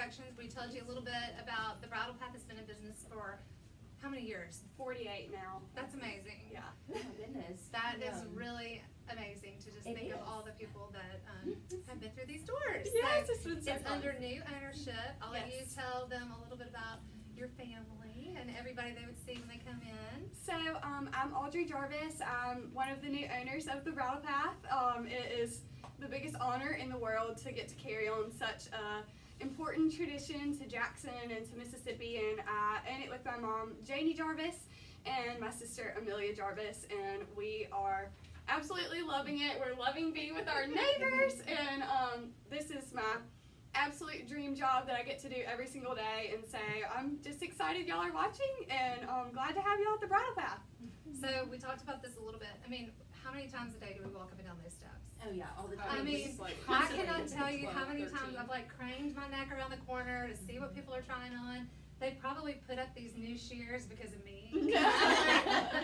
introductions. We told you a little bit about the Bridal Path has been in business for how many years? 48 now. That's amazing. Yeah. Oh my goodness. That is really amazing to just think of all the people that have been through these doors. Yes, so it's been so it's fun. under new ownership. I'll let you Yes. tell them a little bit about your family and everybody they would see when they come in. So, I'm Audrey Jarvis. I'm one of the new owners of the Bridal Path. It is the biggest honor in the world to get to carry on such a important tradition to Jackson and to Mississippi, and I own it with my mom, Janie Jarvis, and my sister, Amelia Jarvis, and we are absolutely loving it. We're loving being with our neighbors, and this is my absolute dream job that I get to do every single day, and so I'm just excited y'all are watching, and I'm glad to have y'all at the Bridal Path. So we talked about this a little bit. I mean, how many times a day do we walk up and down those steps? Oh yeah, all the time. I mean, like I constantly cannot tell you 12, how many 13. times I've like craned my neck around the corner to see what people are trying on. They probably put up these new shears because of me.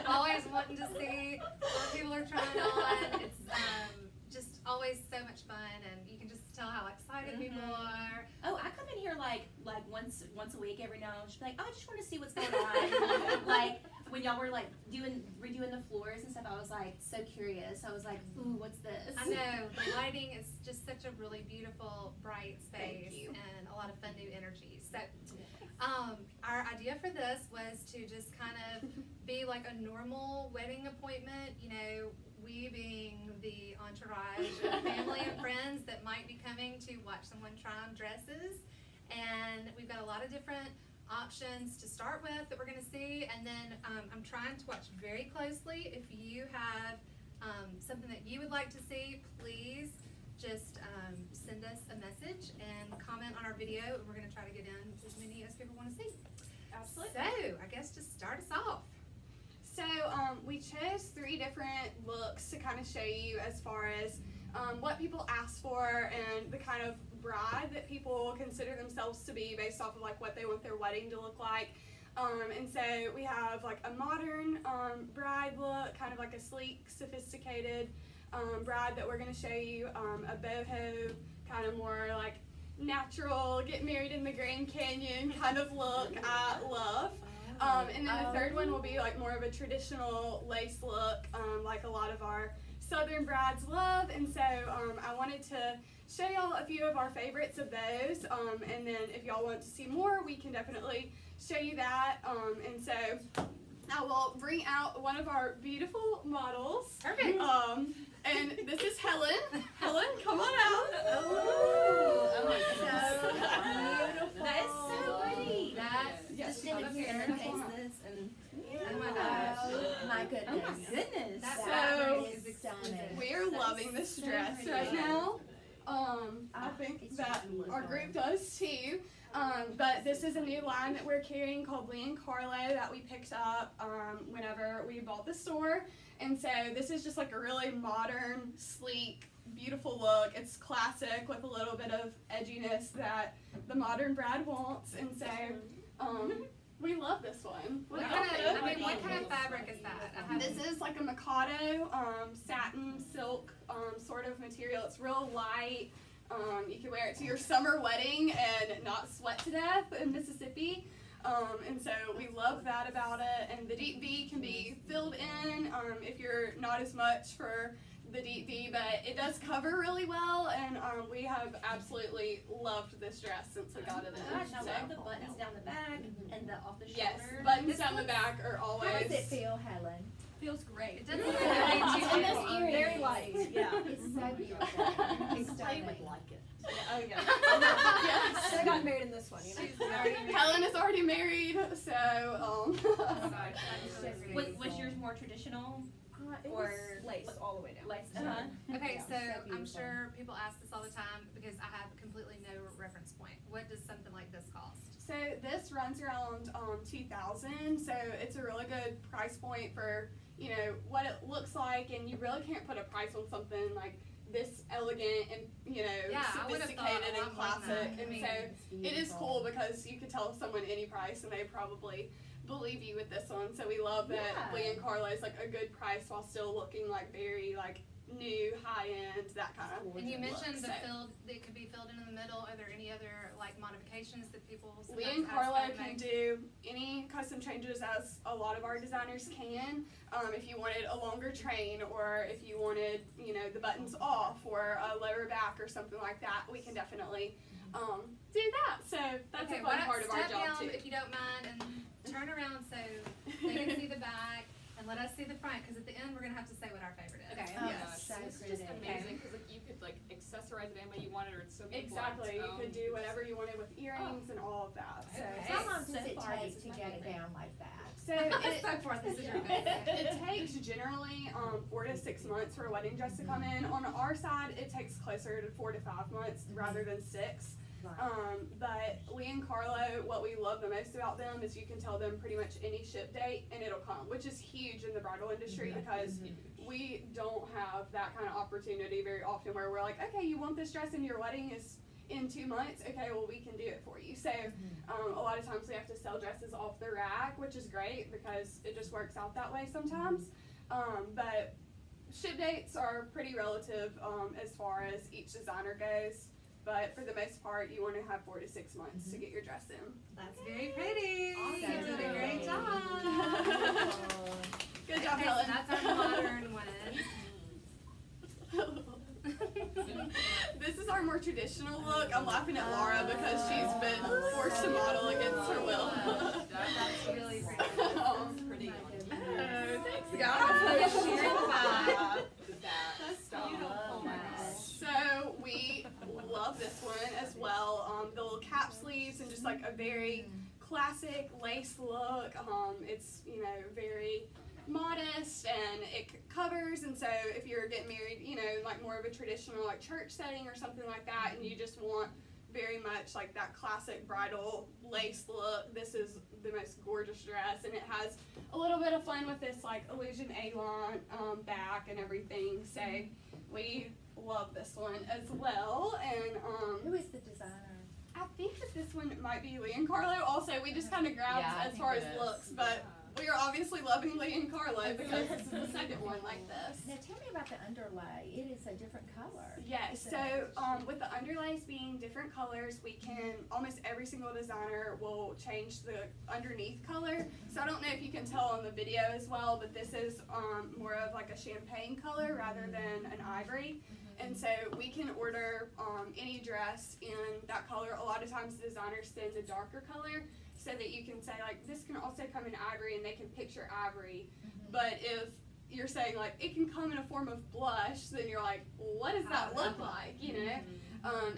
Always wanting to see what people are trying on. It's just always so much fun, and you can just tell how excited people are. Oh, I come in here like once a week every now and then. Just be like, oh, I just want to see what's going on. Like when y'all were like redoing the floors and stuff, I was like so curious. I was like, ooh, what's this? I know, the lighting is just such a really beautiful, bright space and a lot of fun new energy. So our idea for this was to just kind of be like a normal wedding appointment, you know, we being the entourage of family and friends that might be coming to watch someone try on dresses. And we've got a lot of different options to start with that we're going to see, and then I'm trying to watch very closely. If you have something that you would like to see, please just send us a message and comment on our video, and we're going to try to get in as many as people want to see. Absolutely. So I guess to start us off, So we chose 3 different looks to kind of show you as far as what people ask for and the kind of bride that people consider themselves to be based off of like what they want their wedding to look like. And so we have like a modern bride look, kind of like a sleek, sophisticated bride that we're going to show you, a boho, kind of more like natural, get married in the Grand Canyon kind of look I love. And then the third one will be like more of a traditional lace look, like a lot of our Southern brides love. And so I wanted to show y'all a few of our favorites of those. And then if y'all want to see more, we can definitely show you that. And so I will bring out one of our beautiful models. perfect. And this is Helen. Helen, come on out. Oh my goodness. Beautiful. That is so pretty. That Yes, Just stand up here and face this and oh my gosh. My goodness. oh my goodness. That So, fabric is stunning. exquisite. we are loving this so dress pretty. right now. I think that our group does too. But this is a new line that we're carrying called Lee and Carlo that we picked up whenever we bought the store. And so this is just like a really modern, sleek, beautiful look. It's classic with a little bit of edginess that the modern bride wants. And so we love this one. What kind of fabric is that? I haven't- This is like a Mikado satin silk sort of material. It's real light. You can wear it to your summer wedding and not sweat to death in Mississippi. And so we love that about it. And the deep V can be filled in if you're not as much for the deep V, but it does cover really well. And we have absolutely loved this dress since we got it in. Gosh, I So, love the buttons down the back and the off the shoulder. yes, buttons down the back are How always. does it feel, Helen? Feels great. It doesn't Yeah. look way And too those long. earrings. Very light. Yeah. It's so beautiful. It's I stunning. would like it. Oh yeah. Yes. I got married in this one. You know. She's already married. Helen is already married, so Was yours more traditional? It Or was lace all the way down. Lace? Okay, Yeah, so so I'm beautiful. sure people ask this all the time because I have completely no reference point. What does something like this cost? So this runs around $2,000, so it's a really good price point for, you know, what it looks like, and you really can't put a price on something like this elegant and, you know, Yeah, I would've thought sophisticated a and lot more than classic. that. I And mean, so It's it is beautiful. cool because you could tell someone any price and they probably believe you with this one. So we love that Yeah. Lee and Carlo is like a good price while still looking like very like new, high end, that kind of. And you mentioned the So- filled, it could be filled in the middle. Are there any other like modifications that people Lee sometimes and ask Carlo that can make? do any custom changes as a lot of our designers can. If you wanted a longer train, or if you wanted, you know, the buttons off, or a lower back, or something like that, we can definitely do that. So that's Okay, a why fun don't part of our step job down, too. if you don't mind, and turn around so they can see the back, and let us see the front, because at the end we're gonna have to say what our favorite is. Okay. Oh, Yes. so It's pretty. just amazing because like you could like accessorize it any way you wanted, or it's so beautiful. Exactly. You on could its do own. whatever you wanted with earrings and all of that. So. Okay. How long So does it far, take this is to my get it favorite. down like that? So it, So far, this is your favorite. it takes generally 4 to 6 months for a wedding dress to come in. On our side, it takes closer to 4 to 5 months rather than 6. But Lee and Carlo, what we love the most about them is you can tell them pretty much any ship date and it'll come, which is huge in the bridal industry because we don't have that kind of opportunity very often where we're like, okay, you want this dress and your wedding is in 2 months, okay, well we can do it for you. So a lot of times we have to sell dresses off the rack, which is great because it just works out that way sometimes. But ship dates are pretty relative as far as each designer goes. But for the most part, you want to have 4 to 6 months to get your dress in. That's very pretty. Awesome. You did a great job. Good job, Okay, so Helen. that's our modern one. This is our more traditional look. I'm laughing at Laura because she's been forced to model against her will. That's really pretty. Pretty. Thanks, That's guys. sheer vibe. Love that. So we love this one as well. The little cap sleeves and just like a very classic lace look. It's, you know, very modest and it covers, and so if you're getting married, you know, in like more of a traditional like church setting or something like that, and you just want very much like that classic bridal lace look, this is the most gorgeous dress, and it has a little bit of fun with this like illusion A-line back and everything. So we love this one as well. And Who is the designer? I think that this one might be Lee and Carlo. Also, we just kind of grabbed Yeah, I as think far it as is. looks, but we are obviously loving Lee and Carlo because this is the second one like this. Now tell me about the underlay. It is a different color. Yes, so with the underlays being different colors, we can, almost every single designer will change the underneath color. So I don't know if you can tell on the video as well, but this is more of like a champagne color rather than an ivory. And so we can order any dress in that color. A lot of times the designers send a darker color so that you can say like, this can also come in ivory, and they can picture ivory. But if you're saying like, it can come in a form of blush, then you're like, well, what does that look like, you know?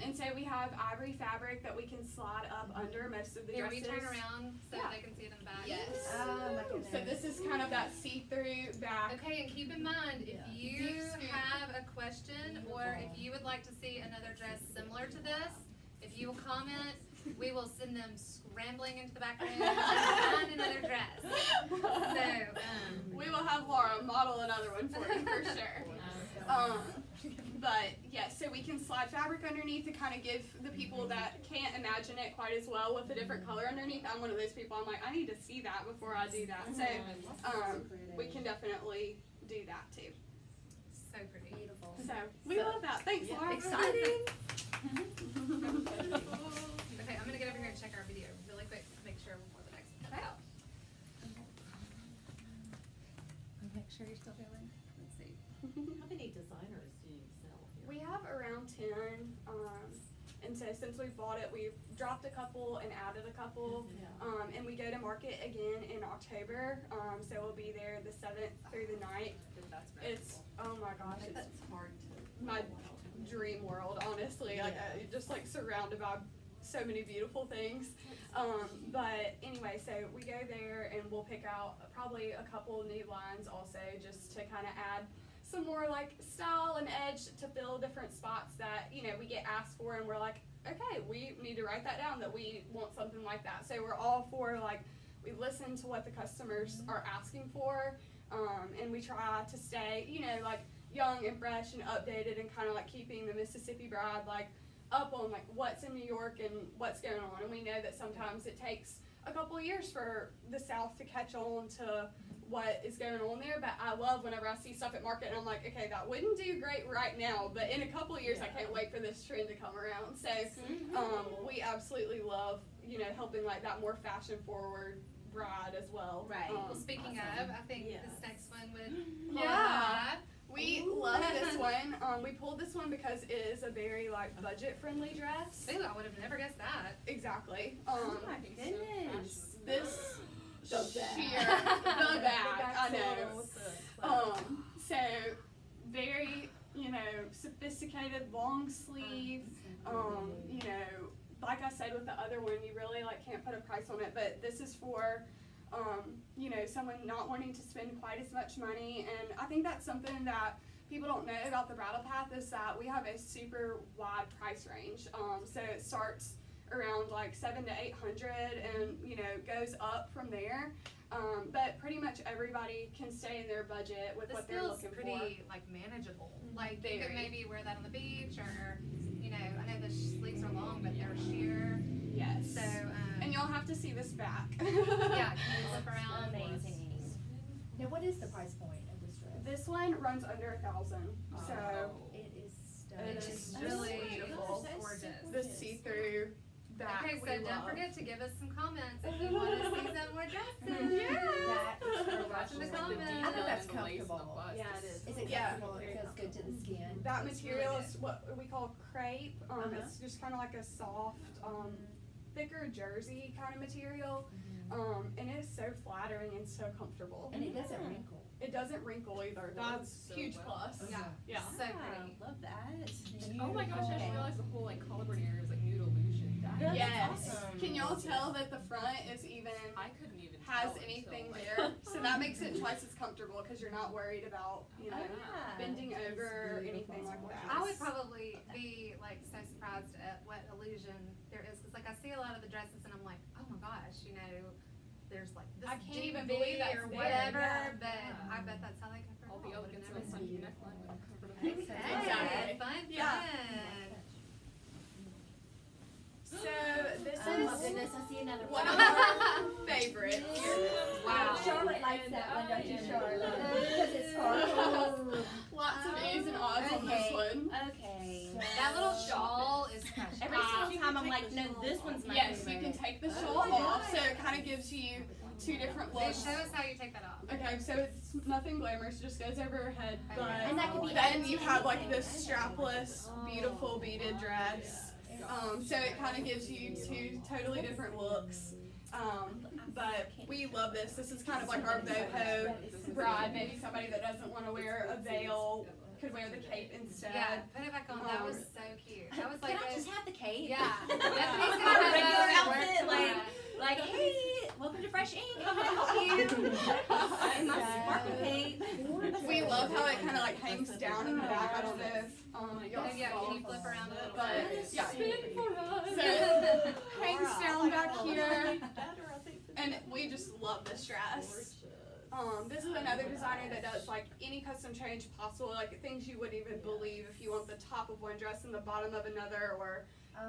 And so we have ivory fabric that we can slide up under most of the Here, we dresses. turn around so Yeah. they can see it in the back. Yes. Oh my goodness. So this is kind of that see-through back. Okay, and keep in mind, if Yeah. you have a question or if you would like to see another dress similar to this, if you will comment, we will send them scrambling into the back room to find another dress. So, We will have Laura model another one for you for sure. But yes, so we can slide fabric underneath to kind of give the people that can't imagine it quite as well with a different color underneath. I'm one of those people, I'm like, I need to see that before I do that. So we can definitely do that too. so pretty. Beautiful. So we love that. Thanks, Laura. Exciting. Okay, I'm gonna get over here and check our video really quick to make sure before the next one. Out. Make sure you're still going. Let's see. How many designers do you sell here? We have around 10, and so since we bought it, we've dropped a couple and added a couple, and we go to market again in October, so we'll be there the 7th through the 9th. It's, oh my gosh, it's That's hard to. my dream world, honestly. Like, just like surrounded by so many beautiful things. But anyway, so we go there and we'll pick out probably a couple new lines also, just to kind of add some more like style and edge to fill different spots that, you know, we get asked for, and we're like, okay, we need to write that down that we want something like that. So we're all for like, we listen to what the customers are asking for, and we try to stay, you know, like young and fresh and updated, and kind of like keeping the Mississippi Bride like up on like what's in New York and what's going on. And we know that sometimes it takes a couple of years for the South to catch on to what is going on there, but I love whenever I see stuff at market and I'm like, okay, that wouldn't do great right now, but in a couple of years I can't wait for this trend to come around. So we absolutely love, you know, helping like that more fashion forward bride as well. Right. Well, speaking of, I think Yes. this next one would fall Yeah. into We love this one. We pulled this one because it is a very like budget friendly dress. that. Ooh, I would have never guessed that. Exactly. Oh my goodness. This The back. sheer the back. I know. So very, you know, sophisticated long sleeve. You know, like I said with the other one, you really like can't put a price on it, but this is for you know, someone not wanting to spend quite as much money, and I think that's something that people don't know about the Bridal Path is that we have a super wide price range. So it starts around like $700 to $800, and you know goes up from there. But pretty much everybody can stay in their budget with This what they're feels looking pretty like manageable. Like you could Very. maybe wear that on the beach, or you know, I know the sleeves are long, but they're sheer. for. Yes. So And you'll have to see this back. yeah, can you flip around? Amazing. Now, what is the price point of this dress? This one runs under 1,000. So It is It stunning. is really beautiful. gorgeous. the see-through back. Okay, so we don't love. forget to give us some comments if you want to see some more dresses. That is We're watching the gorgeous. comments. I think that's And the lace and the comfortable. bust Yeah, it is. Is it Yeah. comfortable? It feels good to the skin. That It's material really is what we call crepe. It's just kind of like a soft, thicker jersey kind of material. And it is so flattering and so comfortable. And it doesn't wrinkle. It doesn't wrinkle either. That's So huge well. plus. Yeah. Yeah. So pretty. Love that. Oh my gosh, I just realized the whole like collarbone area is like nude illusion. That is Yes. awesome. Can y'all tell that the front is even I couldn't even has tell anything until, like- there? So that makes it twice as comfortable because you're not worried about, you know, Yeah. bending over or anything like that. I would probably be like so surprised at what illusion there is, because like I see a lot of the dresses and I'm like, oh my gosh, you know, there's like this I can't deep even V believe that's or there, whatever, yeah. but Yeah. I bet that's how they cover all the it all, elegance looking of a everything. Sunday neckline with a comfortable. Hey, Exactly. fun, Yeah. fun. So this Oh my is goodness, I see another one one. of our favorites. Wow. Charlotte likes that one, don't you, Charlotte? Because it's sparkles. Lots of A's and O's on this Okay. one. Okay. That little shawl is precious. Every single time I'm like, no, this one's my Yes, favorite. you can take the shawl off, so it kind of gives you two different Hey, looks. show us how you take that off. Okay, so it's nothing glamorous, just goes over her head, but And that could be then you have like this strapless, beautiful beaded dress. So it kind of gives you two totally different looks. But we love this. This is kind of like our boho bride. Maybe somebody that doesn't want to wear a veil could wear the cape instead. Yeah, put it back on. That was so cute. That was like Can I a- just have the cape? yeah. Our Our regular outfit, like, hey, welcome to Fresh Ink. How can I help you? In my sparkle cape. We love how it kind of like hangs down in the back. I don't know if y'all Yeah, saw, can you flip around a little but bit? yeah. So, So hangs down back here, Better, I think, than and that. we just love this dress. Gorgeous. This is another designer that does like any custom change possible, like things you wouldn't even believe if you want the top of one dress and the bottom of another, or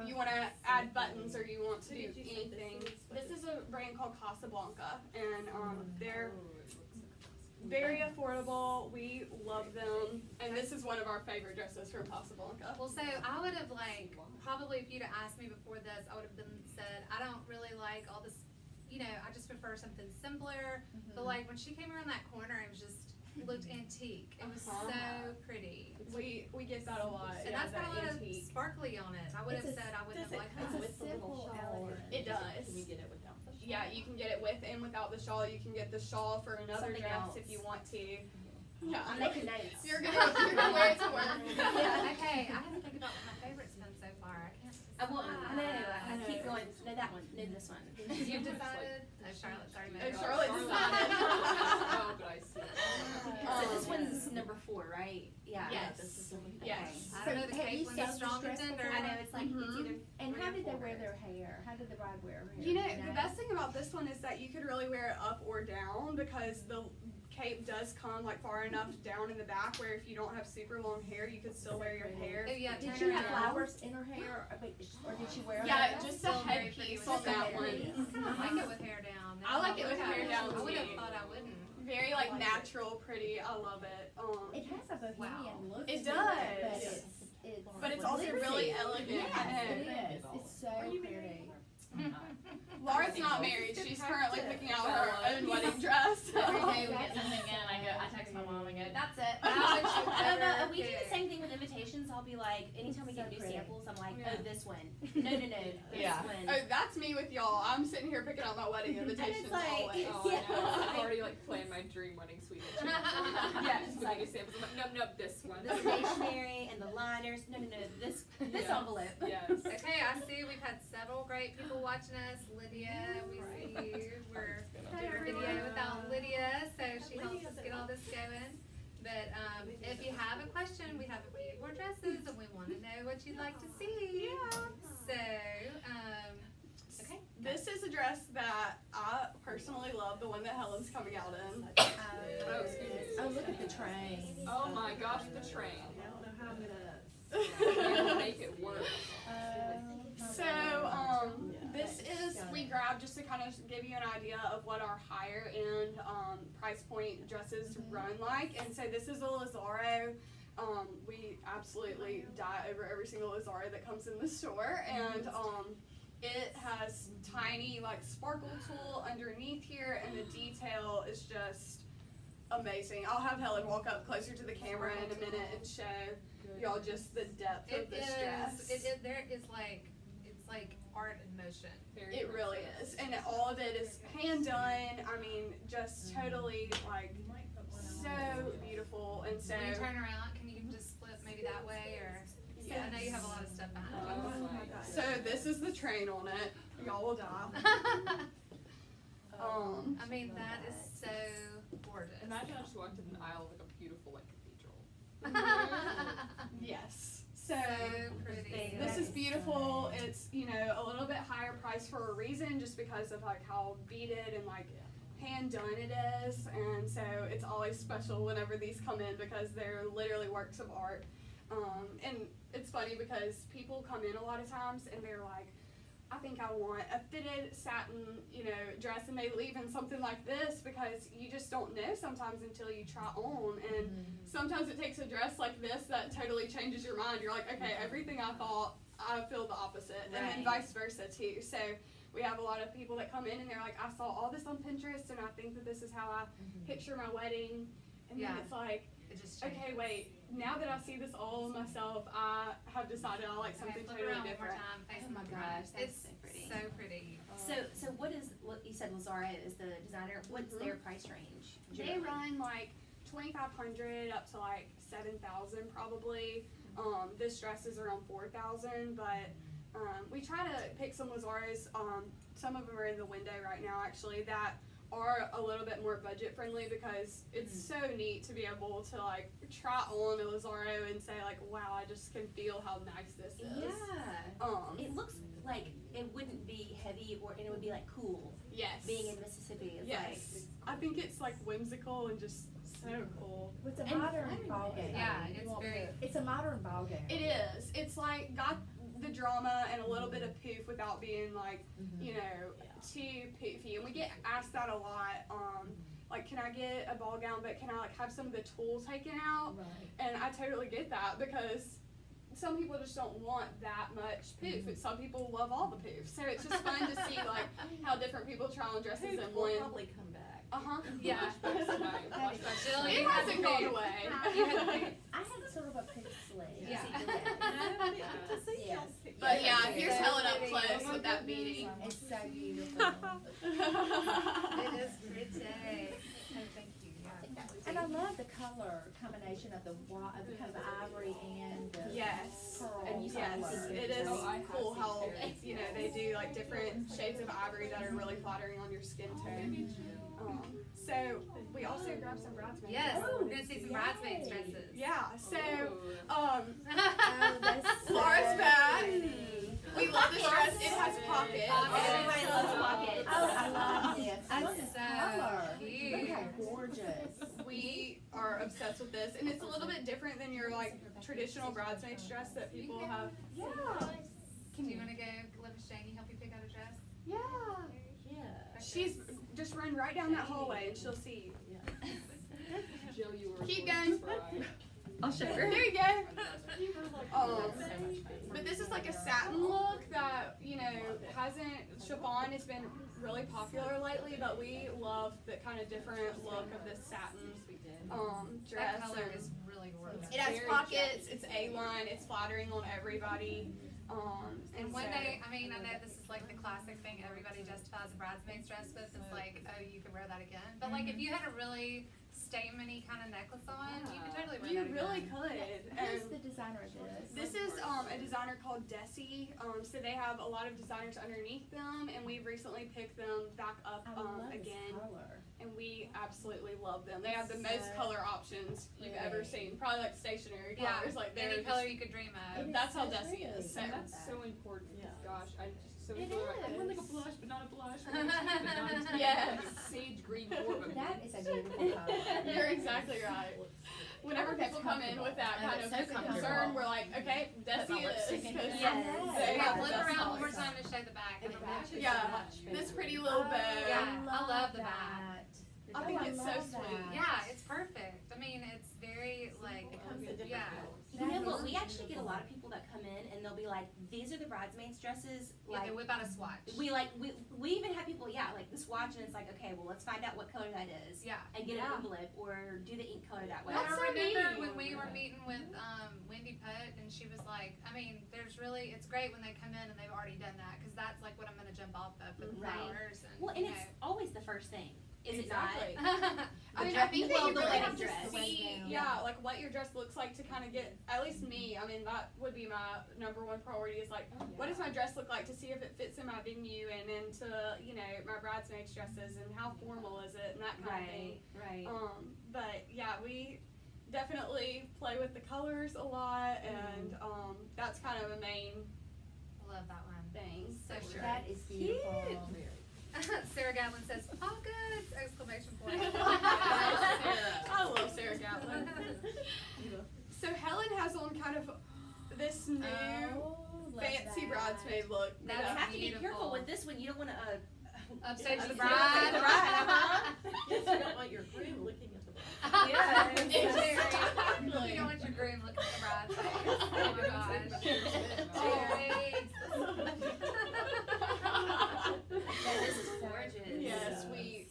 you want to add buttons, or you want to do anything. This is a brand called Casablanca, and they're very affordable. We love them, and this is one of our favorite dresses from Casablanca. Well, so I would have like, probably if you'd have asked me before this, I would have been said, I don't really like all this, you know, I just prefer something simpler. But like when she came around that corner, it was just, looked antique. It was Uh-huh. so pretty. We get that a lot. And yeah, that's got a that lot of antique. sparkly on it. I would have It's a- said I wouldn't Does have it liked come that. with the little simple shawl, or elegant. It does. Can you get it without the shawl? Yeah, you can get it with and without the shawl. You can get the shawl for another Something dress else. if you want to. Yeah, I'm making notes. You're gonna wear it to work. Okay, I have to think about what my favorite's been so far. I can't. Well, I know, I keep going, no, that one, no, this one. You've decided? No, Charlotte's already made Oh, it. Charlotte decided. Oh, but I see. So this one's number 4, right? Yeah. Yes. This is number 4. Yes. I don't know, the So, have cape you one's a sewed strong this dress contender. I know, it's like, it's Mhm. either And 3 how or did they 4. wear their hair? How did the bride wear her hair? You know, the best thing about this one is that you could really wear it up or down because the cape does come like far enough down in the back where if you don't have super long hair, you could still wear your hair. Oh, yeah, Did turn she her have around. flowers in her hair, or did she wear? Yeah, them? just a Still very pretty headpiece with on the that hair. one. I like it with hair down. I like it with hair down, I would have too. thought I wouldn't. very like natural, pretty. I love it. It has a bohemian look. It to does. But it's also really elegant. Yes, it is. It's so pretty. Laura's not married. She's currently picking out her own wedding dress. Every day we get something in, I text my mom and go, that's it. We do the same thing with invitations. I'll be like, anytime we get new samples, I'm like, oh, this one. No, this one. Oh, that's me with y'all. I'm sitting here picking out my wedding invitations like- always. Oh, I know. I've already like planned my dream wedding suite. Yes. Just like samples. I'm like, nope, this one. The stationery and the liners. No, this Yes. envelope. Yes. Okay, I see we've had several great people watching us. Lydia, we see you. We're doing a video without Lydia, so she helps us get all this going. But if you have a question, we have a few more dresses, and we want to know what you'd like to see. Yeah. So, okay. This is a dress that I personally love, the one that Helen's coming out in. Oh, excuse me. Oh, look at the train. Oh my gosh, the train. I don't know how I'm gonna. I'm gonna make it work. So, this is, we grabbed just to kind of give you an idea of what our higher end price point dresses run like. And so this is a Lazaro. We absolutely die over every single Lazaro that comes in the store. And it has tiny like sparkle tool underneath here, and the detail is just amazing. I'll have Helen walk up closer to the camera in a minute and show y'all just the depth of this dress. There is like, it's like art in motion. It really is, and all of it is hand done. I mean, just totally like so beautiful. And so When you turn around, can you just flip maybe that way, or yes. I know you have a lot of stuff behind you. So this is the train on it. Y'all will die. I mean, that is so gorgeous. Imagine I just walked in an aisle of like a beautiful like cathedral. Yes. So So pretty. this is beautiful. It's, you know, a little bit higher price for a reason, just because of like how beaded and like hand done it is. And so it's always special whenever these come in, because they're literally works of art. And it's funny because people come in a lot of times and they're like, I think I want a fitted satin, you know, dress, and they leave in something like this, because you just don't know sometimes until you try on. And sometimes it takes a dress like this that totally changes your mind. You're like, okay, everything I thought, I feel the opposite. And then vice versa too. So we have a lot of people that come in and they're like, I saw all this on Pinterest and I think that this is how I picture my wedding. And then Yeah. it's like, It just okay, changes. wait, now that I see this all myself, I have decided I like something Okay, flip totally around different. one more time. Face Oh my the gosh, front. that's It's so pretty. so pretty. So what is, what you said Lazaro is the designer, what's their price range? They run like 2,500 up to like 7,000 probably. This dress is around 4,000, but we try to pick some Lazaros. Some of them are in the window right now actually that are a little bit more budget friendly, because it's so neat to be able to like try on a Lazaro and say like, wow, I just can feel how nice this is. Yeah. It looks like it wouldn't be heavy, and it would be like cool Yes. being in Mississippi. It's Yes. I think it's like whimsical and just so cool. It's a And modern flattering. ball game. Yeah, it's very. It's a modern ball game. It is. It's like got the drama and a little bit of poof without being like, you know, too poofy. And we get asked that a lot. Like, can I get a ball gown, but can I like have some of the tulle taken out? Right. And I totally get that, because some people just don't want that much poof. And some people love all the poof. So it's just fun to see like how different people try on dresses and Will when. probably come back. Yeah. Jill, It you had hasn't the gone poof. away. You had the poof. I had sort of a pink sleeve. Yeah. Yes. But yeah, here's So Helen up pretty. close with that beading. It's so beautiful. It is pretty. Oh, thank you. Yeah. And I love the color combination of the kind of ivory and the Yes. pearl Yes, color. it is Oh, I have cool seen how, pictures. you know, they do like different shades of ivory that are really flattering on your skin tone. So we also grabbed some bridesmaids. Yes, Oh, we're gonna see some bridesmaids dresses. Yeah, so Ooh. Oh, that's so Laura's back. pretty. We love this dress. It has pockets. Everybody loves pockets. Oh, I love this. I love this So color. cute. Look how gorgeous. We are obsessed with this, and it's a little bit different than your like traditional bridesmaids dress that people have. Yeah. Do you wanna go let Miss Janie help you pick out a dress? Yeah. Yeah. She's just run right down that hallway and she'll see you. Jill, you were Keep going to going. try. I'll show There her. you go. That's so much fun. But this is like a satin look that, you know, chiffon has been really popular lately, but we love the kind of different look of this satin dress. That color and is really gorgeous. it has Very pockets, it's A-line, it's flattering on everybody. And one so- day, I mean, I know this is like the classic thing everybody justifies a bridesmaid's dress with. It's like, oh, you could wear that again. But like, if you had a really statement-y kind of necklace on, you could totally wear You that really again. could. Who's And the designer of this? this is a designer called Desi. So they have a lot of designers underneath them, and we've recently picked them back up I love again. this color. And we absolutely love them. They have the most So color options you've ever pretty. seen. Probably like stationary Yeah, colors. Like they're any just, color you could dream of. It that's is how so Desi pretty. is. So And that's so important. Yeah. Gosh, I just so It people are like, I want like a is. blush, but not a blush. But not a tan, Yes. like a sage green more of a That is a beautiful color. You're exactly right. Whenever That's people come in with that comfortable. kind of Oh, it's so concern, comfortable. we're like, okay, Desi my it is. lipstick in 'cause Yes. they Yeah, have flip the best around one more colors. time to show the back. And of it the matches Yeah. so much. This pretty little bow. Yeah, I love the that. I think Oh, it's so love sweet. that. Yeah, it's perfect. I mean, it's very like, It comes in different yeah. colors. You know what? We actually get a lot of people that come in and they'll be like, "These are the bridesmaids' dresses." Yeah, they Like, whip out a swatch. we even have people, like the swatch, and it's like, okay, well, let's find out what color that is, Yeah. and get Yeah. an envelope or do the ink color that way. That's I so remember neat. when we were meeting with Wendy Putt, and she was like, I mean, it's great when they come in and they've already done that, because that's like what I'm gonna jump off of with the Right. flowers and, Well, and you it's know. always the first thing, is Exactly. it not? I mean, The I think that well, you the really wedding have to dress. see, Yeah. like what your dress looks like to kind of get, at least me, I mean, that would be my number one priority is like, what does my dress look like to see if it fits in my venue and into, you know, my bridesmaids dresses and how formal is it and that kind of thing. Right. But yeah, we definitely play with the colors a lot and that's kind of a main I love that one. thing. So sure. That is beautiful. Sarah Gatlin says, all goods! Exclamation point. I love Sarah Gatlin. So Helen has on kind of this new Oh, love fancy that. bridesmaid look. Now That's you have to be beautiful. careful with this one. You don't want to. Upstage the upstage bride. the bride, uh-huh. Yes, you don't want your groom looking at the bride. Yeah. You don't want your groom looking at the bride's face. Oh my gosh. Yeah, this is gorgeous. Yes, we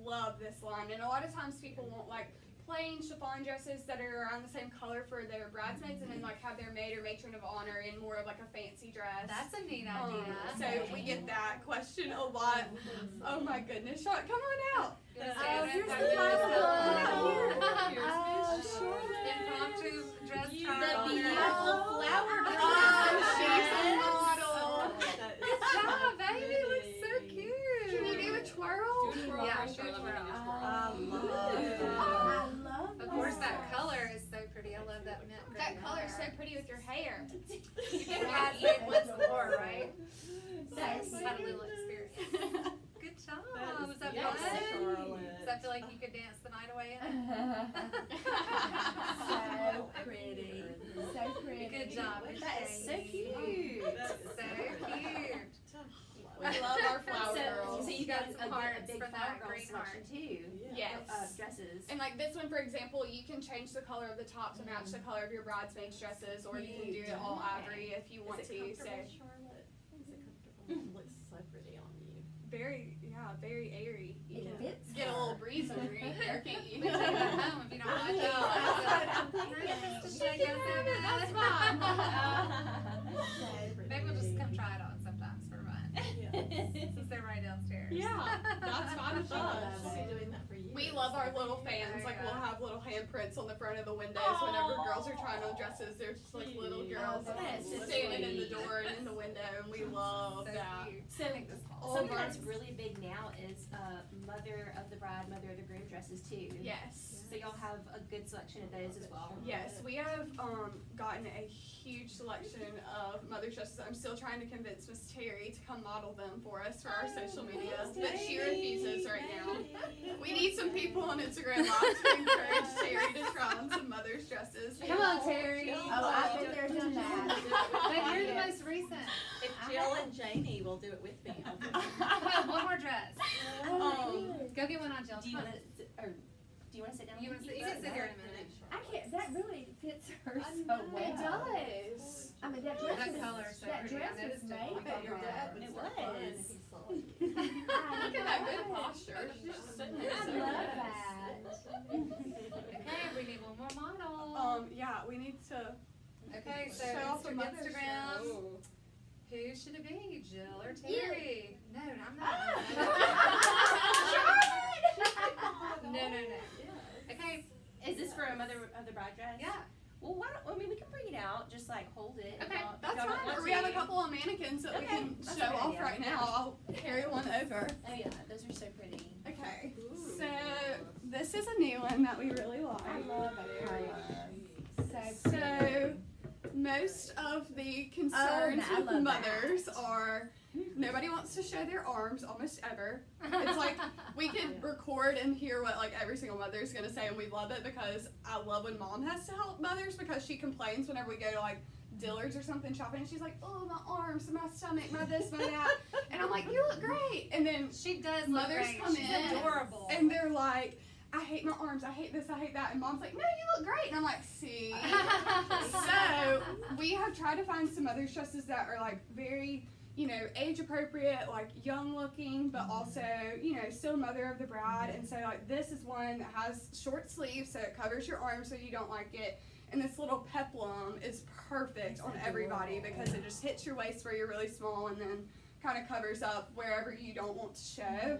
love this line, and a lot of times people want like plain chiffon dresses that are around the same color for their bridesmaids, and then like have their maid or matron of honor in more of like a fancy dress. That's a neat idea. So we get that question a lot. Oh my goodness, Sean, come on out. Oh, here's the flower. Oh, sure. Impromptu dress The trial. beautiful flower girl. Oh, she's a Oh, model. that is Good so job, baby. Looks so pretty. cute. Can you do a twirl? Do a twirl Yeah, first, do a Charlotte, twirl. we do a twirl. I love I love Of course, that. that color is so pretty. I love that mint green That color is so color. pretty with your hair. You've been bridesmaid once before, right? Yes. Had a little experience. Good job. Was that yes, fun? Charlotte. Does that feel like you could dance the night away in? So pretty. So pretty. Good job. Good That is so shade. cute. That So is cute. We love our flower girls. So you Got got some a hearts big for flower that girl green selection too. Yes. Dresses. And like this one, for example, you can change the color of the top to match the color of your bridesmaids dresses, or you can do it all ivory if you want Is to. it So comfortable, Charlotte? Is it comfortable? It looks so pretty on you. very airy. You It can fits get a her. little breeze under your hair, can't you? We take that home if you don't want to. That's fine. Maybe we'll just come try it on sometimes for fun. Since they're right downstairs. Yeah, that's fine with us. I've been doing that for years. We love our little fans. Like we'll have little handprints on the front of the windows whenever girls are trying on dresses. They're just like little girls That's so standing in the sweet. door and in the window, and we love So that. cute. So I think this fall. something that's really big now is mother of the bride, mother of the groom dresses too. Yes. So y'all have a good selection of those as well. Yes, we have gotten a huge selection of mother dresses. I'm still trying to convince Miss Terry to come model them for us for our social media, but she refuses right now. We need some people on Instagram Live to encourage Terry to try on some mother's dresses. Come on, Terry. Oh, I've been there done that. But you're the most recent. If Jill and Janie will do it with me, I'll do it. Come on, one more dress. Um, Go get one on Jill. Do you Come on. want to, or Do you want to sit down? You can sit here in a minute. I can't, that really fits her so well. It does. I mean, that That dress is, color is so that pretty. I dress is noticed it. made I bet for your her. dad It Look was. at that good posture. She's just sitting there. I so love good. that. Okay, we need one more model. Yeah, we need to. Okay, so Show off the mother Instagram. Oh. Who should it be? Jill or Terry? No, I'm not. No. Okay, Is this for a mother of the bride dress? yeah. Well, why don't, I mean, we can bring it out, just like hold it. if Okay, y'all- if That's y'all don't fine. want Or we have a to. couple of mannequins that we Okay, can that's show a good off idea. right now. I'll carry one over. Oh yeah, those are so pretty. Okay. Ooh. So this is a new one that we really I like. love that color. So So pretty. most of the concerns I with love mothers that. are nobody wants to show their arms almost ever. It's like we could record and hear what like every single mother is gonna say, and we love it because I love when mom has to help mothers because she complains whenever we go to like Dillard's or something shopping, and she's like, "Oh, my arms, my stomach, my this, my that," and I'm like, "You look great," and then She does look mothers great. come She's in adorable. and they're like, "I hate my arms, I hate this, I hate that," and mom's like, "No, you look great," and I'm like, "See." So we have tried to find some other dresses that are like very, you know, age appropriate, like young looking, but also, you know, still mother of the bride. And so like this is one that has short sleeves, so it covers your arms so you don't like it. And this little peplum is perfect on everybody because it just hits your waist where you're really small and then kind of covers up wherever you don't want to show.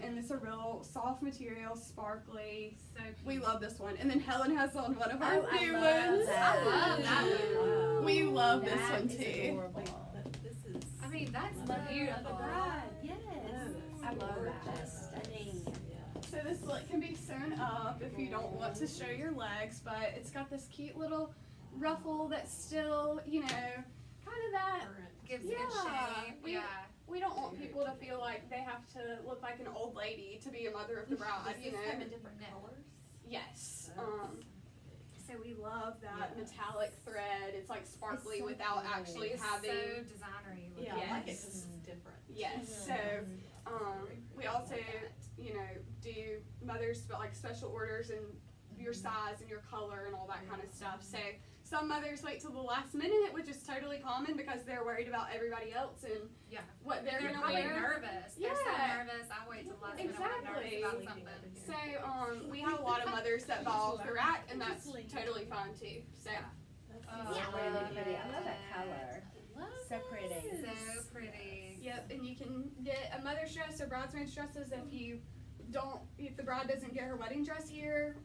And it's a real soft material, sparkly. So We love this one. And then Helen has on one of our Oh, I new love ones. that. I love that one. We love this That one is too. adorable. This is. I mean, that's Mother of the beautiful. bride. Yes. I love that. Just stunning. So this look can be sewn up if you don't want to show your legs, but it's got this cute little ruffle that's still, you know, kind of that. Gives a good Yeah, shape. we- Yeah. We don't want people to feel like they have to look like an old lady to be a mother of the bride, you know. different No. colors? Yes. Oh. So we love that Yeah. metallic thread. It's like sparkly It's so without pretty. actually It's having. so designery. looking. Yeah, I like it Yes. 'cause it's different. Yes. So we also, you know, do mothers but like special orders and your size and your color and all that kind of stuff. So some mothers wait till the last minute, which is totally common because they're worried about everybody else and Yeah. what they're They're gonna probably wear. nervous. They're so Yeah. nervous. I wait till last minute when Exactly. I'm nervous about something. So we have a lot of mothers that buy off the rack, and that's totally fine too. So Oh, It's really pretty. I love that color. So pretty. So pretty. yep, and you can get a mother's dress or bridesmaid's dresses if the bride doesn't get her wedding dress here.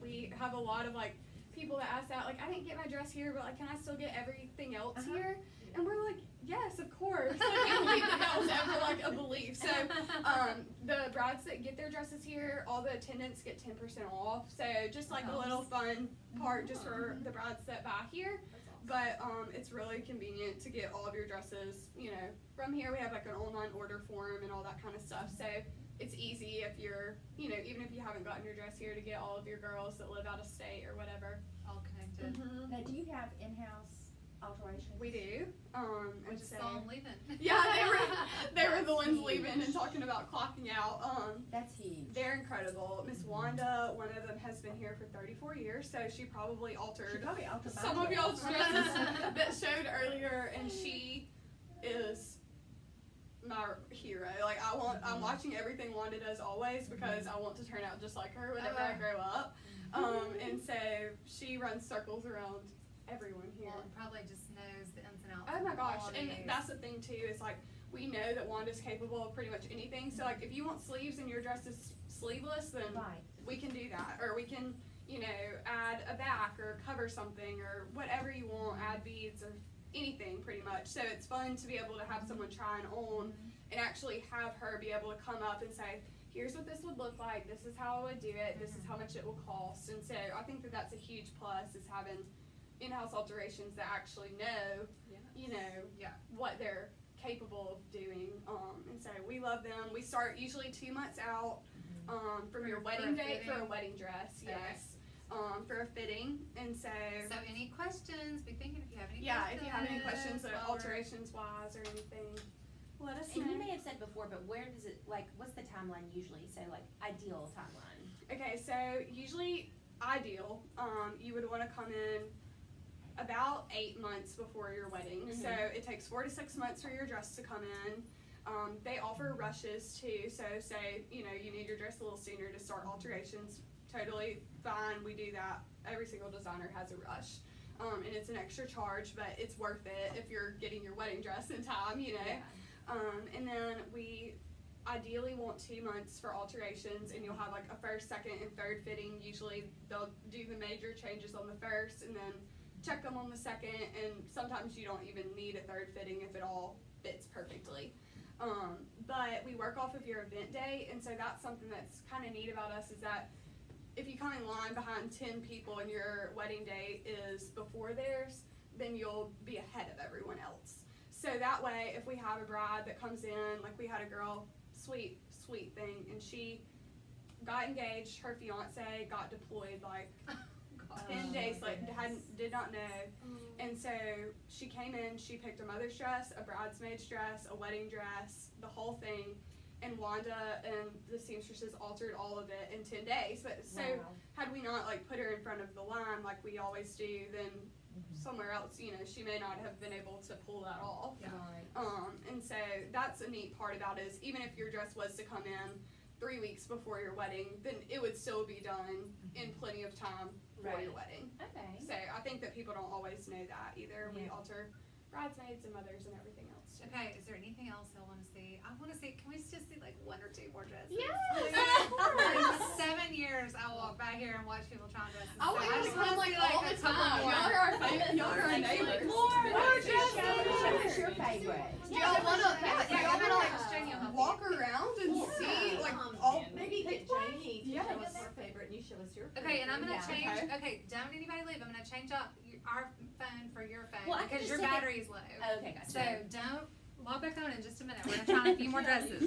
We have a lot of like people that ask that, like, I didn't get my dress here, but like, can I still get everything else here? And we're like, yes, of course. Like, I don't think that was ever like a belief. So the brides that get their dresses here, all the attendants get 10% off. So just like a little fun part just for the brides that buy here. But it's really convenient to get all of your dresses, you know, from here. We have like an online order form and all that kind of stuff. So it's easy if you're, you know, even if you haven't gotten your dress here to get all of your girls that live out of state or whatever. All connected. Now, do you have in-house alterations? We do. We And just so, saw them leaving. yeah, they were the ones leaving and talking about clocking out. That's huge. They're incredible. Miss Wanda, one of them has been here for 34 years, so she probably She altered probably altered some my of y'all's dress. dresses that showed earlier, and she is my hero. Like I'm watching everything Wanda does always because I want to turn out just like her whenever I grow up. And so she runs circles around everyone here. Well, it probably just knows the ins and outs. Oh my of gosh, all and these. that's the thing too, is like, we know that Wanda's capable of pretty much anything, so like, if you want sleeves and your dress is sleeveless, then Right. we can do that, or we can, you know, add a back, or cover something, or whatever you want, add beads, or anything pretty much, so it's fun to be able to have someone trying on, and actually have her be able to come up and say, here's what this would look like, this is how I would do it, this is how much it will cost, and so I think that that's a huge plus, is having in-house alterations that actually know, you know, what they're capable of doing. And so we love them. We start usually 2 months out from your For wedding a date for a fitting? wedding dress. Okay. Yes, for a fitting. And so, So any questions? Be thinking if you have any yeah, questions. if you have any questions while we're- alterations wise or anything, let us And you know. may have said before, but where does it, like, what's the timeline usually? So, like, ideal timeline. Okay, so usually ideal, you would want to come in about 8 months before your wedding. So it takes 4 to 6 months for your dress to come in. They offer rushes too, so say, you need your dress a little sooner to start alterations, totally fine, we do that. Every single designer has a rush. And it's an extra charge, but it's worth it if you're getting your wedding dress in time, And then we ideally want 2 months for alterations, and you'll have like a first, second, and third fitting. Usually they'll do the major changes on the first and then check them on the second, and sometimes you don't even need a third fitting if it all fits perfectly. But we work off of your event day, and so that's something that's kind of neat about us is that if you come in line behind 10 people and your wedding day is before theirs, then you'll be ahead of everyone else. So that way, if we have a bride that comes in, like we had a girl, sweet thing, and she got engaged, her fiance got deployed like 10 days, did not know. And so she came in, she picked a mother's dress, a bridesmaid's dress, a wedding dress, the whole thing. And Wanda and the seamstresses altered all of it in 10 days. But so had we not like put her in front of the line like we always do, then somewhere else, she may not have been able to pull that off. And so that's a neat part about it is even if your dress was to come in 3 weeks before your wedding, then it would still be done in plenty of time for your wedding. Okay. So I think that people don't always know that either. We alter bridesmaids and mothers and everything else. Okay, is there anything else I want to see? I want to see, can we just see like 1 or 2 more dresses? Yes! For 7 years, I walk by here and watch people try dresses. Oh, So I just wanna come like see, all a the couple time. more. Y'all are our neighbors. More dresses. Show us your favorite. Do y'all wanna like Jenny will help walk around and see like all? Maybe get Jamie to Yes. show us her favorite and you show us your favorite. Okay, and I'm gonna Yeah. change. Okay, don't anybody leave. I'm gonna change up our phone for your phone Well, I can because just your take it- battery is low. Okay, gotcha. So don't log back on in just a minute. We're gonna try on a few more dresses.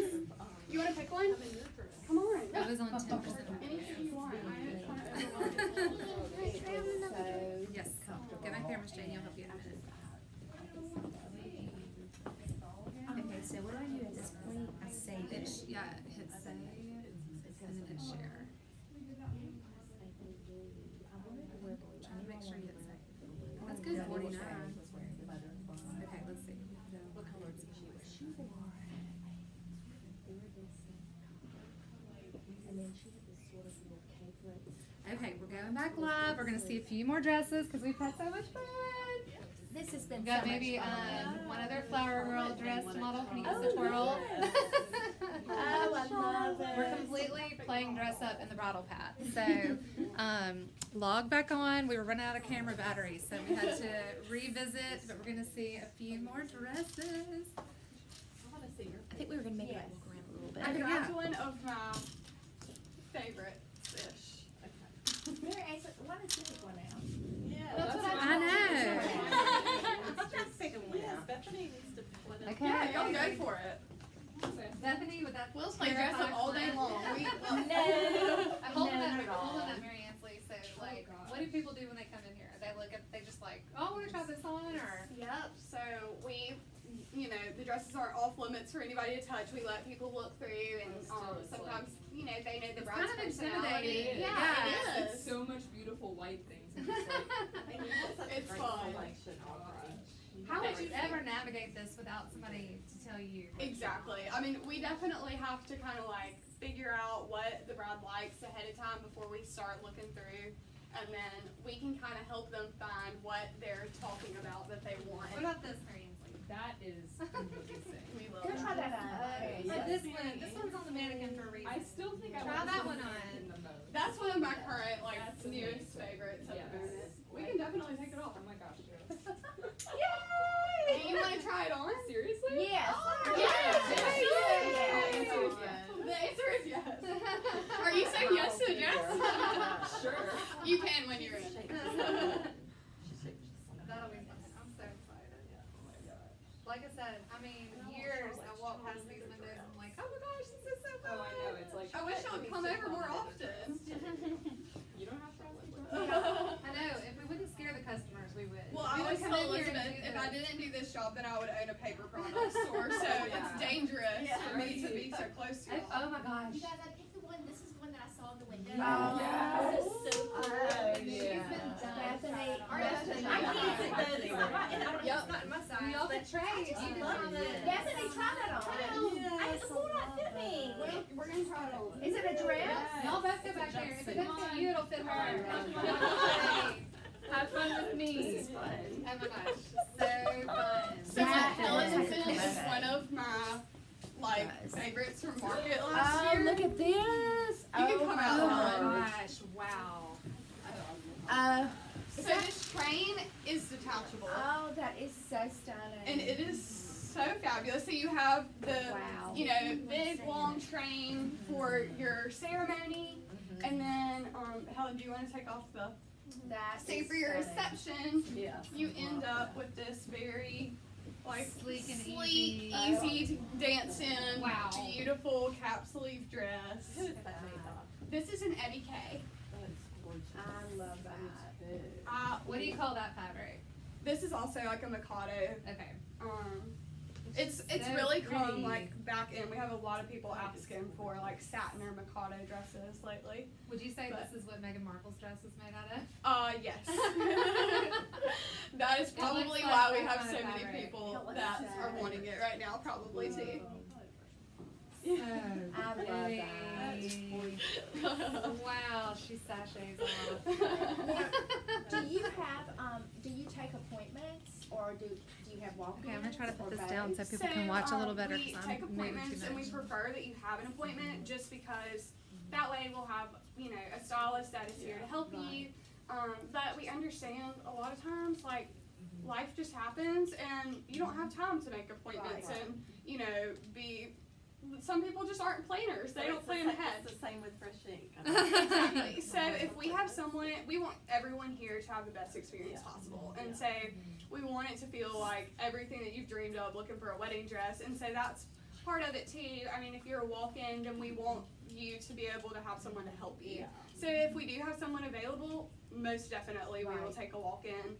You wanna pick one? Having your dress. Come on. It was on 10%. Anything you want. So Yes. Go back there, Miss Jane. You'll help you in a minute. Okay, so what do I do at this point? I save it. Yeah, hit save and then hit share. Trying to make sure you hit save. That's good. 49. Okay, let's see. What color is she? Okay, we're going back live. We're gonna see a few more dresses because we've had so much fun. this has been We've got so much maybe fun. one other flower girl dressed model. Can you use the twirl? Oh, I love it. We're completely playing dress up in the Bridal Path. So, log back on. We were running out of camera batteries, so we had to revisit. But we're gonna see a few more dresses. I wanna see your I think we were gonna make Yes. it walk around a little bit. I Okay, grabbed yeah. one of my favorites-ish. Here, Asa, why don't you pick one out? Yeah, That's what I know. I'm just picking one out. Bethany needs to pick one out. Okay. Yeah, y'all go for it. Bethany, would that We'll play dress up all day long. I'm holding No, up, not at all. Mary Ansley. So, like, what do people do when they come in here? They look at, they just like, oh, I want to try this on, or Yep, so we, the dresses aren't off limits for anybody to touch. We let people look through and sometimes, they know the it's bride's kind of personality. intimidating. Yeah, it It's is. so much beautiful white things. And it's like, And you have such a It's great fun. selection already. How would you ever navigate this without somebody to tell you? Exactly. I mean, we definitely have to kind of like figure out what the bride likes ahead of time before we start looking through. And then we can kind of help them find what they're talking about that they want. What about this, Mary Ansley? that is amazing. We love Go try that on. So this one's on the mannequin for a reason. I still think I Try want that to one see on. in the most. That's one of my current, like, That's newest amazing. favorites at Yes. the moment. We can definitely take it off. Oh my gosh, yes. Yay! You want to try it on? Seriously? Yes. Yes! Yes. The answer is yes. Are you saying yes to the dress? Sure. You can when you're in. That'll be fun. I'm so excited. Like I said, I mean, years I walk past these windows and I'm like, oh my gosh, this is so fun. Oh, I know. It's like I wish y'all would come over more often. you don't have to ask me. I know, if we wouldn't scare the customers, we would. Well, We I would always come tell in here and Elizabeth, do if I the- didn't do this job, then I would own a paper product store, so it's dangerous for me to be so close to y'all. Oh my gosh. You guys, I picked the one, this is the one that I saw in the window. Yes. This is so cool. Bethany, I can't sit those. Yep, not in my size. We all But Trey, you can try this. Bethany, try that on. It will not fit me. We're gonna try it on. Is it a dress? Y'all both go back there. If it doesn't fit you, it'll fit her. Have fun with me. This is fun. Oh my gosh, so fun. So Helen's is one of my favorites from market last year. Look at this. You can come out, Oh Helen. my gosh, wow. So this train is detachable, Oh, that is so stunning. and it is so fabulous. So you have the, Wow. big long train for your ceremony, and then Helen, do you want to take off the? That So is for your stunning. reception, Yeah. you end up with this very Sleek and easy to dance in, Wow. beautiful cap sleeve dress. Who is that made of? This is an Eddie K. That is gorgeous. I love that. What do you call that fabric? This is also like a Mikado. Okay. It's so really come pretty. back in. We have a lot of people asking for satin or Mikado dresses lately. Would you say But- this is what Meghan Markle's dress is made out of? Yes. That is probably looks like why we that have kind so of many fabric. people It looks that so are wanting it right now, probably too. So I love pretty. that. Wow, she sachets off. Do you take appointments or do you have walk-ins? Okay, I'm gonna try to put or this both? down so people can watch a little better We because take I'm moving appointments too and we much. prefer that you have an appointment just because that way we'll have, a stylist that is here to help you. But we understand a lot of times, life just happens and you don't have time to make appointments Right. and, some people just aren't planners. They don't plan ahead. It's the same with fresh ink. Exactly. So if we have someone, we want everyone here to have the best experience possible. And so we want it to feel like everything that you've dreamed of looking for a wedding dress. And so that's part of it too. I mean, if you're a walk-in, then we want you to be able to have someone to help you. Yeah. So if we do have someone available, most definitely we will Right. take a walk-in.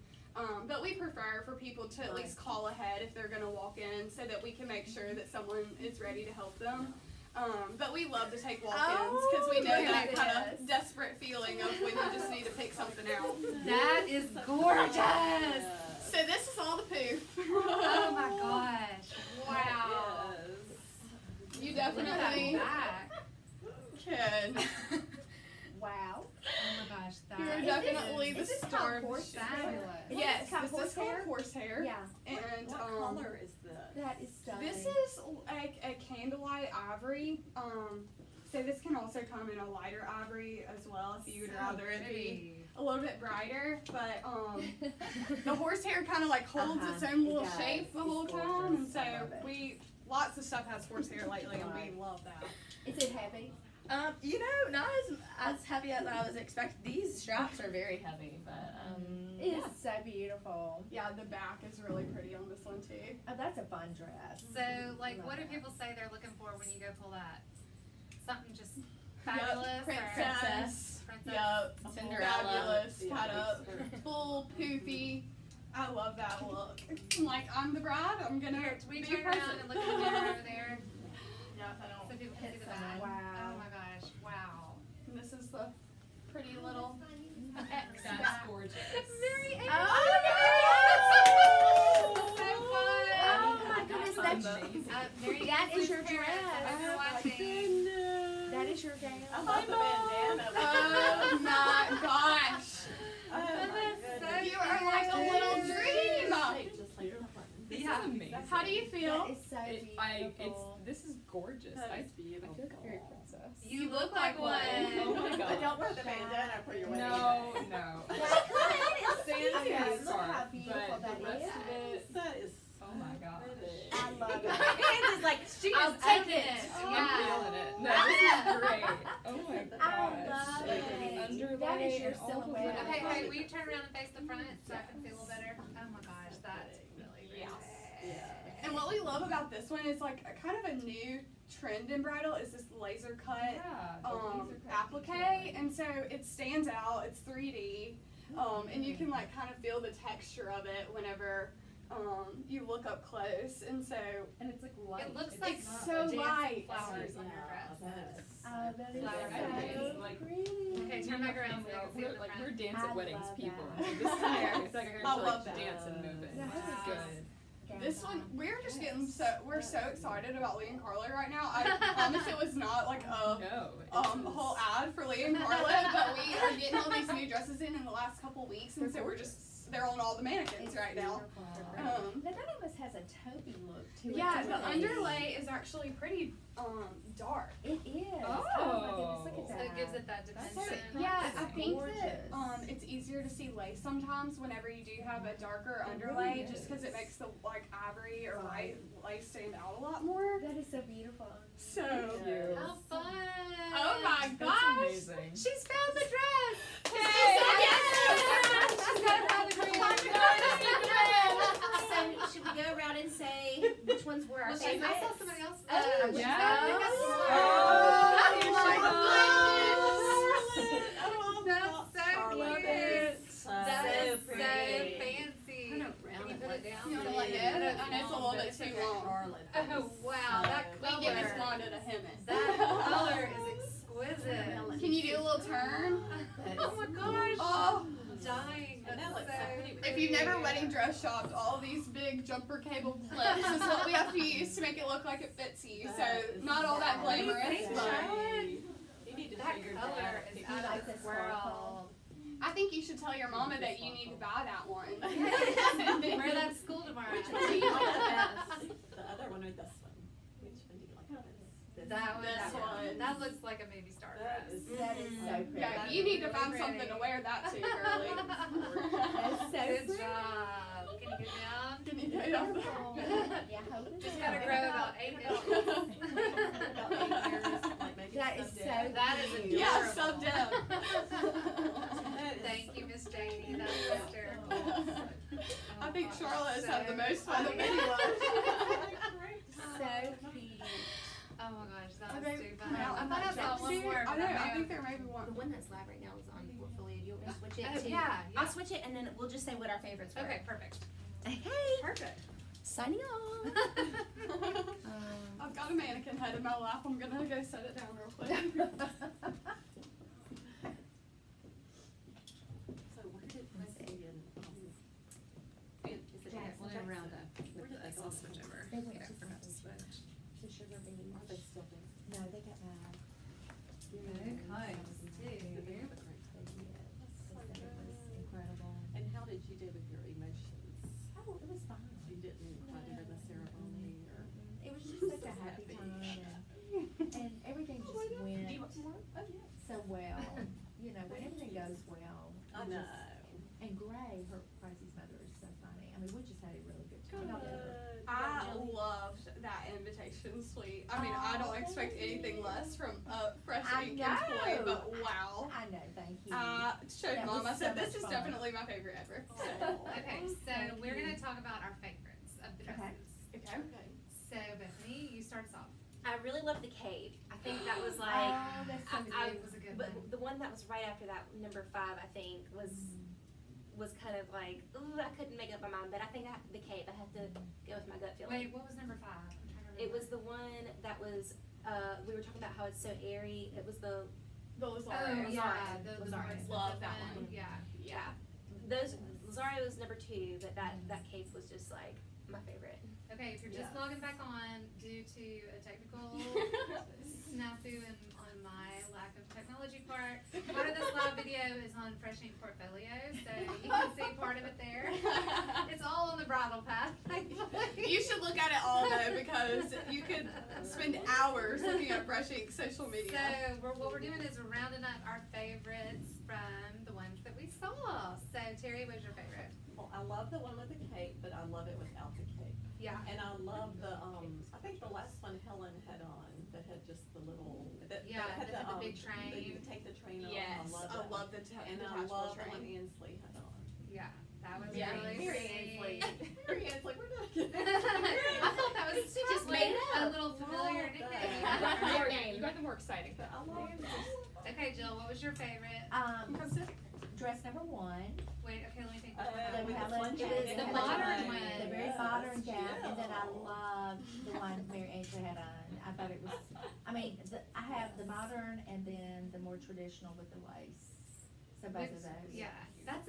But we prefer for people to at least call ahead if they're gonna walk in so that we can make sure that someone is ready to help them. But we love to take walk-ins because we know look that at kind of this. desperate feeling of when you just need to pick something out. That is gorgeous. So this is all the poof. Oh my gosh. Wow. You Look at that definitely back. can. Wow. Oh my gosh, You're that definitely the is this star called of the horse show. fabulous. Yes, called this is called horsehair? horsehair. Yeah. And What color is this? That is stunning. this is like a candlelight ivory. So this can also come in a lighter ivory as well if you would rather it be a little bit brighter. But the horsehair kind of holds its own little It does. shape the whole It's time, and gorgeous. I love so it. lots of stuff has horsehair lately, and Right. we love that. Is it heavy? Not as heavy as I was expecting. These straps are very heavy, but It is so beautiful. Yeah, the back is really pretty on this one too. Oh, that's a fun dress. So, what do Love people say they're looking for when you go pull that? Something just fabulous Yep, or princess. princess? Yep, Cinderella. fabulous, Yeah, cut up, full poofy. I love that look. I'm the bride. I'm gonna Here, we be turn present. around and look at the mirror over there Yeah, I don't. so people can see the back. Wow. Oh my gosh, wow. And this is the pretty little X That's back. gorgeous. Very Oh, so fun. Oh my goodness, that's Very that is your transparent, dress. as you're watching. that is your gown. I love the bandana. Oh my gosh. Oh my So goodness. You are like a little dream. Shaped just like that. This Yeah. is amazing. How do you feel? That is so beautiful. This is gorgeous. That I is beautiful. feel like a fairy princess. You look like one. Oh my But god. don't wear the bandana for your wedding. No. Okay, Sandy's look how part, beautiful but that the rest is. of it, That is oh my gosh. pretty. I love it. Hands is like She I'll is take up it. in I'm Yeah. feeling it. No, this is great. Oh my gosh. I love it. Underlay That is your and all of silhouette. that. Okay, hey, will you turn around and face the front so I can see a little better? Oh my gosh, that's really, really Yeah. And what we love about this one is a kind of a new trend in bridal is this laser cut Yeah, the laser cut applique, and so it stands out. It's 3D, and you can kind of feel the texture of it whenever you look up close, and so And it's like light. It looks like it's so dancing light. flowers on your dress. Oh, that is Flower so everything, like, pretty. Turn back around so you can see We're the like, front. we're dance I at weddings love people. that. This is like, it's like I love that. dance and moving. Wow. This is good. This one, we're just getting we're so excited about Lee and Carla right now. I promise it was not like a No. whole ad for Lee and Carla, but we are getting all these new dresses in the last couple weeks, and so they're on all the mannequins It's right now. beautiful. Now that almost has a taupey look to it. Yeah, too. the underlay is actually pretty dark. It is. Oh. my goodness, look at So that. it gives it that That's dimension. so Yeah, It's I think that gorgeous. it's easier to see lace sometimes whenever you do have a darker It underlay, really just because is. it makes the like ivory or Right. white lace stand out a lot more. That is so beautiful. So. you. How fun! Oh my That's gosh! amazing. She's found the dress! Yes! She's got it on the green. So should we go around and say which ones were our Well, I favorites? saw somebody else. Oh, she's yeah. got it. Oh, Oh, here my she goodness. That's so Charlotte cute. is That so is so pretty. fancy. Kind of Can round you it put like it down? You wanna like it? I know it's a little bit too long. Charlotte. Oh wow, that We give Miss color. Wanda to hem it. That color is exquisite. Can you do a little turn? Oh my gosh. Oh, Dying. And that That's looks so pretty. if you've never wedding dress shopped, all these big jumper cable clips is what we have to use to make it look like it fits you. So not all that glamorous, but You need to That figure color that is You out like of this this world. I think you should tell your mama that you need to buy that one. Wear that to school tomorrow. Which one do you like best? The other one or this one? Which one do you like best? That one. This one. That looks like a movie star That dress. is That is so pretty. Yeah, you need to find Really something to pretty. wear that to, girly. That's so Good pretty. job. Can you get down? Can you get up Beautiful. there? Yeah, hold it Just down. gotta grow about 8 inches. About 8 years, like maybe That is someday. so That is cute. Yeah, adorable. sub down. That is Thank you, Miss Janie. That's hysterical. I think Oh, Charlotte has had the so most fun of funny. anyone. So cute. Oh my gosh, that was Okay, too fun. now, I thought I saw one more. I but know, I may think have- there may be one. The one that's live right now is on portfolio. Do you want me to switch it Oh, to? yeah, yeah. I'll switch it and then we'll just say what our favorites were. Okay, perfect. Okay. Perfect. Signing off. I've got a mannequin head in my lap. I'm gonna go set it down real quick. So where did Chrissy and, is it Jackson, Jackson? around that. Where did they go? switch over. They went Yeah, to forgot to Sugar switch. To Sugar Beach. Are they still there? No, they got mad. Okay, They have a great They did. They said it was incredible. And how did you do with your emotions? Oh, it was fine. You didn't cry during the ceremony or? It was just such a happy time and everything just went so well. You know, when everything goes well. I it know. just- And Gray, her Crazy's mother, is so funny. I mean, we just had a really good time together. I loved that invitation suite. I mean, I don't expect anything less from a fresh I ink employee, know. but wow. I know, thank you. I showed That Mom, was I said, so this much is fun. definitely my favorite ever. So, Okay, so Thank we're you. gonna talk about our favorites of the Okay. dresses. okay. So Bethany, you start us off. I really love the cave. I think that was like Oh, that's so I- It was a good but one. the one that was right after that, number 5, I think, was kind of like, ooh, I couldn't make up my mind, but I think the cave. I had to go with my gut feeling. Wait, what was number 5? I'm trying to remember. It was the one that was, we were talking about how it's so airy. It was the, The Oh, Lazaro. yeah, the Lazarus. more expensive Love that one. Yeah. yeah. Those, Lazario was number 2, but that cave was just like my favorite. Okay, if you're just Yes. logging back on due to a technical snafu and on my lack of technology part of this live video is on Fresh Ink Portfolio, so you can see part of it there. It's all on the Bridal Path. You should look at it all though, because you could spend hours looking at Fresh Ink social media. So what we're doing is we're rounding up our favorites from the ones that we saw. So Terry, what's your favorite? Well, I love the one with the cape, but I love it without the cape. Yeah. And I love the, I think the last one Helen had on, that had just the little, that Yeah, had that had the big that you train. could take the train on. Yes, I love I that. love the And I detachable love the train. one Ansley had on. Yeah, that was Yeah, really Mary sweet. Ansley. Mary Ansley, we're not. I thought that was She just probably made it a up. little familiar Love nickname. that. You got the more exciting. But I love this. Okay, Jill, what was your favorite? Dress number 1. Wait, okay, let me think. The with the Helen, plunge It was in the it. modern Yes. one. the very Yes. modern gown, and then I Yeah. loved the one Mary Angela had on. I thought it was, I mean, I have the modern and then the more traditional with the lace. So both of those. Yeah,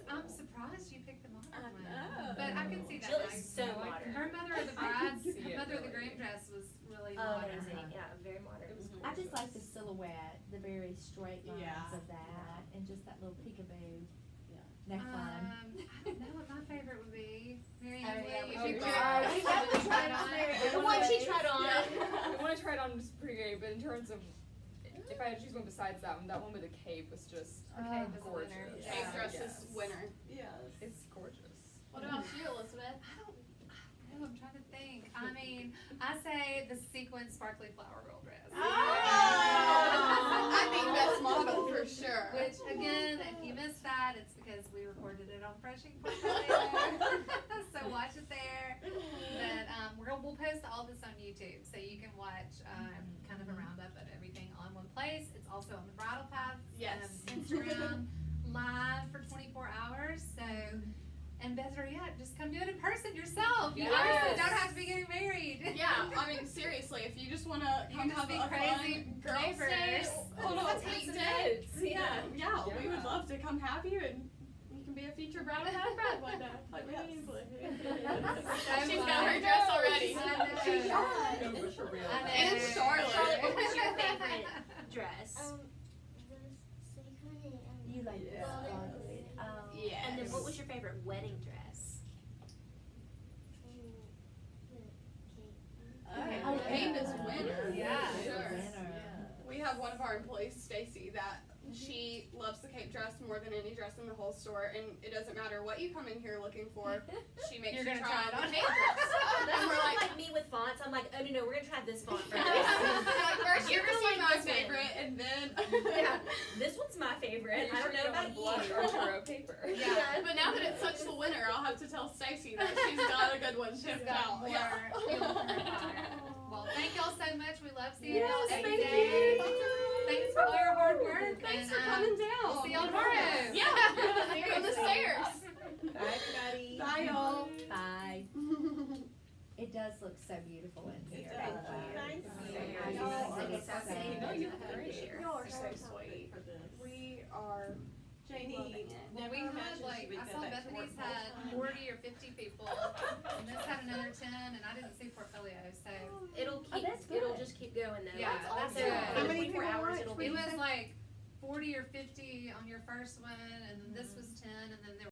I'm surprised you picked the modern I one. know. But I can see that. Jill now. is so modern. Her mother of the I can bride's, see it mother of the really. groom dress was really Oh, modern. amazing. Yeah, very modern. It was I just like gorgeous. the silhouette, the very straight lines Yeah. of that, and just that little peekaboo Yeah. neckline. I don't know what my favorite would be. Mary Oh, Ann yeah, Lee, we if you should could- try it. if you Yeah, could we try it tried on. Mary The The one one that- she tried on. The one I tried on was pretty great, but in terms of if I had to choose one besides that one with a cape was just Okay, Oh, was the gorgeous. winner. Cape Yeah. dress Yes. is winner. Yes. It's gorgeous. What about you, Elizabeth? I don't know, I'm trying to think. I mean, I say the sequin sparkly flower girl dress. I think best model for sure. Which again, if you missed that, it's because we recorded it on Freshing Portfolio. So watch it there. But we'll post all this on YouTube so you can watch kind of a roundup of everything all in one place. It's also on the Bridal Path Yes. Instagram live for 24 hours. So, and better yet, just come do it in person yourself. You Yes. honestly don't have to be getting married. Yeah, I mean seriously, if you just wanna You come just have be a crazy fun girls' day neighbors. on a Let's have weekday, some dates. yeah, we Yeah. would love to come have you and you can be a feature Bridal Path bride one day, like Yes. me easily. She's got her dress already. I know. She does. No, but for real. I know. And Charlotte. Charlotte, what was your favorite dress? You like the Yeah. scarlet. Yes. And then what was your favorite wedding dress? Oh, Cape is winner. Yeah. for sure. Winner. We have one of our employees, Stacy, that she loves the cape dress more than any dress in the whole store, and it doesn't matter what you come in here looking for, she makes You're you gonna try try it on on. the cape dress. That's And we're like, like, me with fonts. I'm like, oh no, we're gonna try this font first. like first you're gonna see like my this one. favorite, and then Yeah, this one's my favorite. I don't know about blush or you. Turo paper. Yeah. But now that it's such the winner, I'll have to tell Stacy that she's got a good one shipped out. more Yeah. fuel for her fire. Well, thank y'all so much. We love seeing Yes, y'all every thank day. you. Thanks for all your hard work. Thanks and, for coming down. We'll see y'all tomorrow. Yeah, from the stairs. Bye, everybody. Bye, y'all. Bye. It does look so beautiful in here. does. I Thank just you. think it's Thank so you. No, you Have look to great. share. Y'all are So so sweet. for this. We are Janie, loving it. Well, we never had imagined like, she would I go saw back to Bethany's work had full-time. 40 or 50 people, and this had another 10, and I didn't see portfolio, so. It'll keep. that's It'll good. just keep going though. Yeah, That's that's also good. How many 24 people hours. watch? It'll It be. was like 40 or 50 on your first one, and then this was 10, and then there